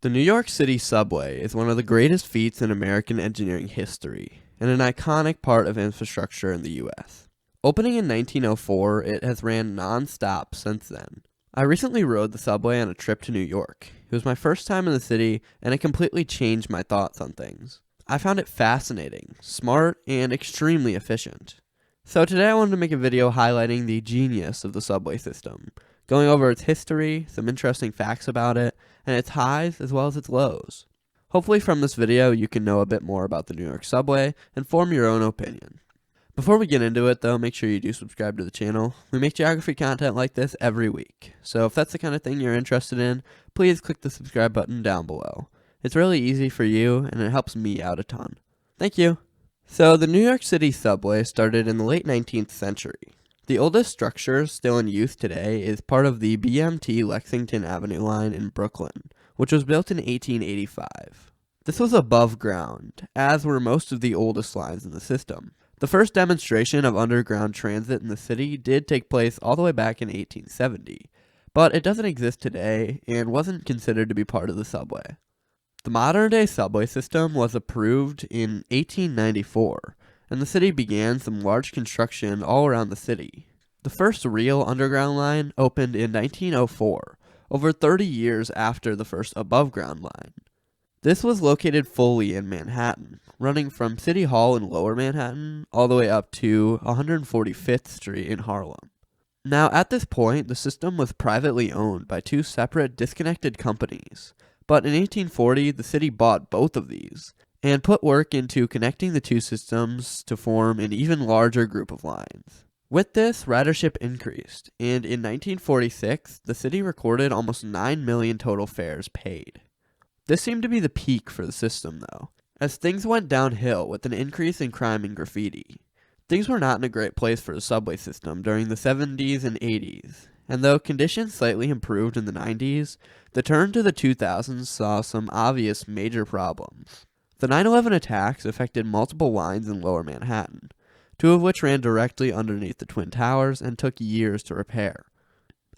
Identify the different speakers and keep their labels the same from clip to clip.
Speaker 1: The New York City subway is one of the greatest feats in American engineering history, and an iconic part of infrastructure in the U.S. Opening in 1904, it has ran non-stop since then. I recently rode the subway on a trip to New York. It was my first time in the city, and it completely changed my thoughts on things. I found it fascinating, smart, and extremely efficient. So today I wanted to make a video highlighting the genius of the subway system, going over its history, some interesting facts about it, and its highs as well as its lows. Hopefully from this video you can know a bit more about the New York subway and form your own opinion. Before we get into it though, make sure you do subscribe to the channel. We make geography content like this every week, so if that's the kind of thing you're interested in, please click the subscribe button down below. It's really easy for you and it helps me out a ton. Thank you! So the New York City subway started in the late 19th century. The oldest structure still in use today is part of the BMT Lexington Avenue line in Brooklyn, which was built in 1885. This was above ground, as were most of the oldest lines in the system. The first demonstration of underground transit in the city did take place all the way back in 1870, but it doesn't exist today and wasn't considered to be part of the subway. The modern-day subway system was approved in 1894, and the city began some large construction all around the city. The first real underground line opened in 1904, over 30 years after the first above-ground line. This was located fully in Manhattan, running from City Hall in Lower Manhattan all the way up to 145th Street in Harlem. Now, at this point, the system was privately owned by two separate, disconnected companies. But in 1840, the city bought both of these, and put work into connecting the two systems to form an even larger group of lines. With this, ridership increased, and in 1946, the city recorded almost 9 million total fares paid. This seemed to be the peak for the system, though, as things went downhill with an increase in crime and graffiti. Things were not in a great place for the subway system during the 70s and 80s. And though conditions slightly improved in the 90s, the turn to the 2000s saw some obvious major problems. The 9/11 attacks affected multiple lines in Lower Manhattan, two of which ran directly underneath the Twin Towers and took years to repair.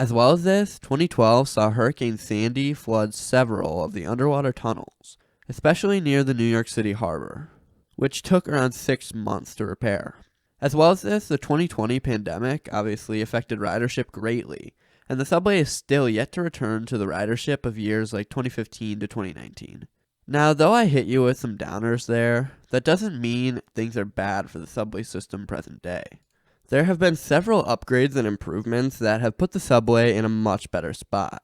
Speaker 1: As well as this, 2012 saw Hurricane Sandy flood several of the underwater tunnels, especially near the New York City harbor, which took around 6 months to repair. As well as this, the 2020 pandemic obviously affected ridership greatly, and the subway is still yet to return to the ridership of years like 2015 to 2019. Now, though I hit you with some downers there, that doesn't mean things are bad for the subway system present day. There have been several upgrades and improvements that have put the subway in a much better spot.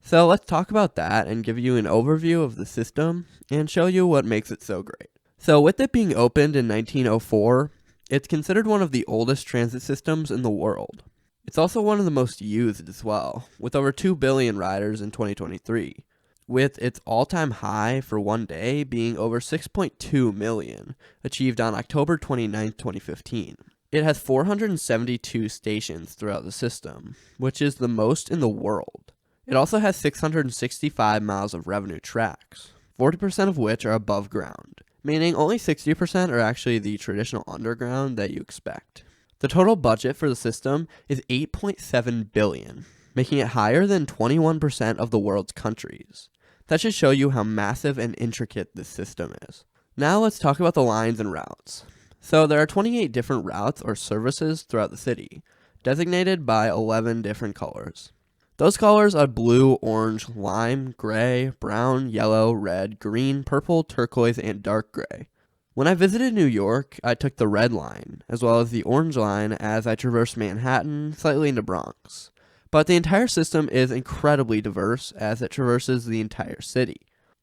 Speaker 1: So let's talk about that and give you an overview of the system and show you what makes it so great. So with it being opened in 1904, it's considered one of the oldest transit systems in the world. It's also one of the most used as well, with over 2 billion riders in 2023, with its all-time high for one day being over 6.2 million, achieved on October 29, 2015. It has 472 stations throughout the system, which is the most in the world. It also has 665 miles of revenue tracks, 40% of which are above ground, meaning only 60% are actually the traditional underground that you expect. The total budget for the system is $8.7 billion, making it higher than 21% of the world's countries. That should show you how massive and intricate this system is. Now let's talk about the lines and routes. So there are 28 different routes or services throughout the city, designated by 11 different colors. Those colors are blue, orange, lime, gray, brown, yellow, red, green, purple, turquoise, and dark gray. When I visited New York, I took the red line, as well as the orange line as I traversed Manhattan, slightly into Bronx. But the entire system is incredibly diverse as it traverses the entire city.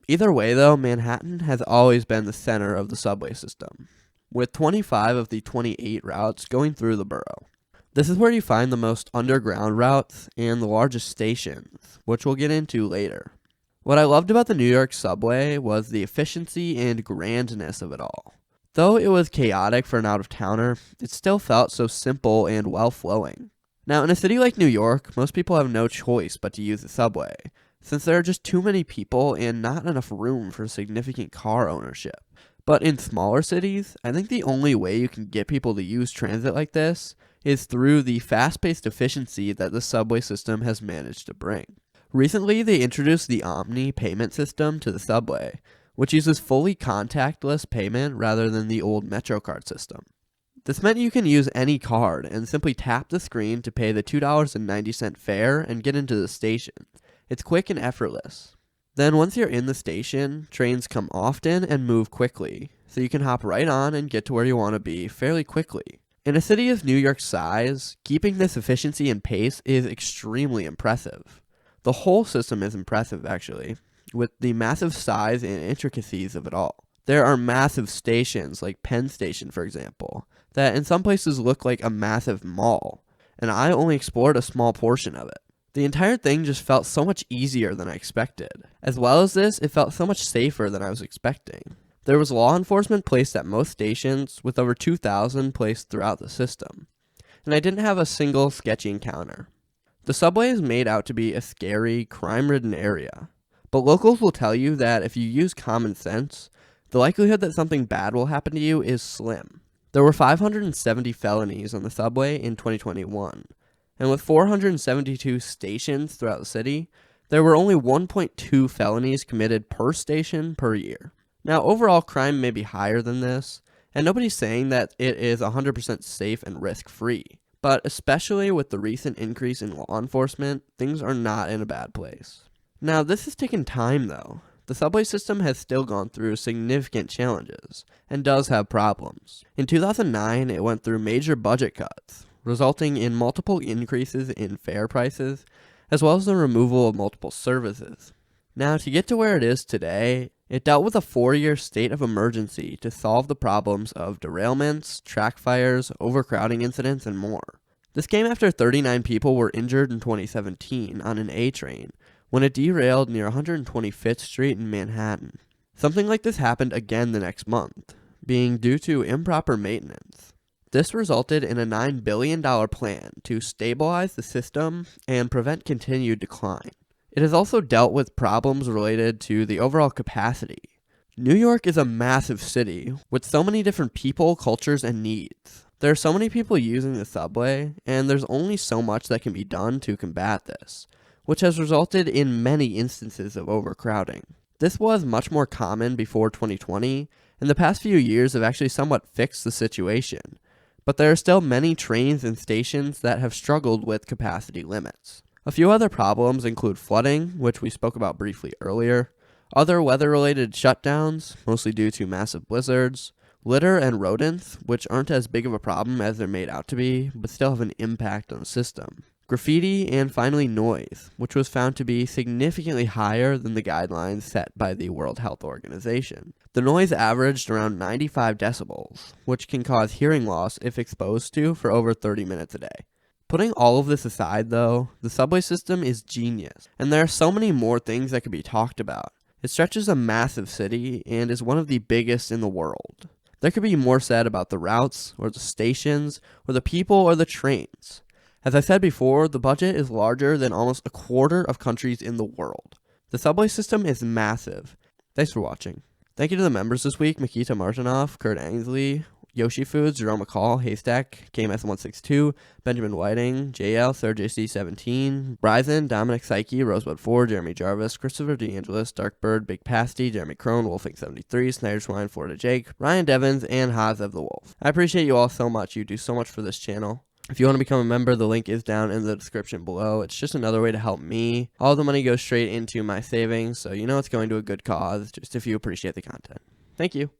Speaker 1: Either way though, Manhattan has always been the center of the subway system, with 25 of the 28 routes going through the borough. This is where you find the most underground routes and the largest stations, which we'll get into later. What I loved about the New York subway was the efficiency and grandness of it all. Though it was chaotic for an out-of-towner, it still felt so simple and well-flowing. Now, in a city like New York, most people have no choice but to use the subway, since there are just too many people and not enough room for significant car ownership. But in smaller cities, I think the only way you can get people to use transit like this is through the fast-paced efficiency that the subway system has managed to bring. Recently, they introduced the Omni payment system to the subway, which uses fully contactless payment rather than the old MetroCard system. This meant you can use any card and simply tap the screen to pay the $2.90 fare and get into the station. It's quick and effortless. Then once you're in the station, trains come often and move quickly, so you can hop right on and get to where you want to be fairly quickly. In a city of New York's size, keeping this efficiency and pace is extremely impressive. The whole system is impressive, actually, with the massive size and intricacies of it all. There are massive stations, like Penn Station, for example, that in some places look like a massive mall, and I only explored a small portion of it. The entire thing just felt so much easier than I expected. As well as this, it felt so much safer than I was expecting. There was law enforcement placed at most stations, with over 2,000 placed throughout the system, and I didn't have a single sketchy encounter. The subway is made out to be a scary, crime-ridden area, but locals will tell you that if you use common sense, the likelihood that something bad will happen to you is slim. There were 570 felonies on the subway in 2021, and with 472 stations throughout the city, there were only 1.2 felonies committed per station per year. Now, overall crime may be higher than this, and nobody's saying that it is 100% safe and risk-free. But especially with the recent increase in law enforcement, things are not in a bad place. Now, this has taken time though. The subway system has still gone through significant challenges, and does have problems. In 2009, it went through major budget cuts, resulting in multiple increases in fare prices, as well as the removal of multiple services. Now, to get to where it is today, it dealt with a 4-year state of emergency to solve the problems of derailments, track fires, overcrowding incidents, and more. This came after 39 people were injured in 2017 on an A train when it derailed near 125th Street in Manhattan. Something like this happened again the next month, being due to improper maintenance. This resulted in a $9 billion plan to stabilize the system and prevent continued decline. It has also dealt with problems related to the overall capacity. New York is a massive city with so many different people, cultures, and needs. There are so many people using the subway, and there's only so much that can be done to combat this, which has resulted in many instances of overcrowding. This was much more common before 2020, and the past few years have actually somewhat fixed the situation, but there are still many trains and stations that have struggled with capacity limits. A few other problems include flooding, which we spoke about briefly earlier, other weather-related shutdowns, mostly due to massive blizzards, litter and rodents, which aren't as big of a problem as they're made out to be, but still have an impact on the system, graffiti, and finally noise, which was found to be significantly higher than the guidelines set by the World Health Organization. The noise averaged around 95 decibels, which can cause hearing loss if exposed to for over 30 minutes a day. Putting all of this aside though, the subway system is genius, and there are so many more things that could be talked about. It stretches a massive city and is one of the biggest in the world. There could be more said about the routes, or the stations, or the people, or the trains. As I said before, the budget is larger than almost a quarter of countries in the world. The subway system is massive. Thanks for watching. Thank you to the members this week: Makita Martinoff, Kurt Ainsley, Yoshi Foods, Jerome McCall, Haystack, KMS162, Benjamin Whiting, JL, Sir JC17, Bryson, Dominic Psyche, Rosebud 4, Jeremy Jarvis, Christopher DeAngelis, Darkbird, Big Pasty, Jeremy Crone, Wolfing73, Snyder Swine, Florida Jake, Ryan Devins, and Haas of the Wolf. I appreciate you all so much. You do so much for this channel. If you want to become a member, the link is down in the description below. It's just another way to help me. All the money goes straight into my savings, so you know it's going to a good cause, just if you appreciate the content. Thank you.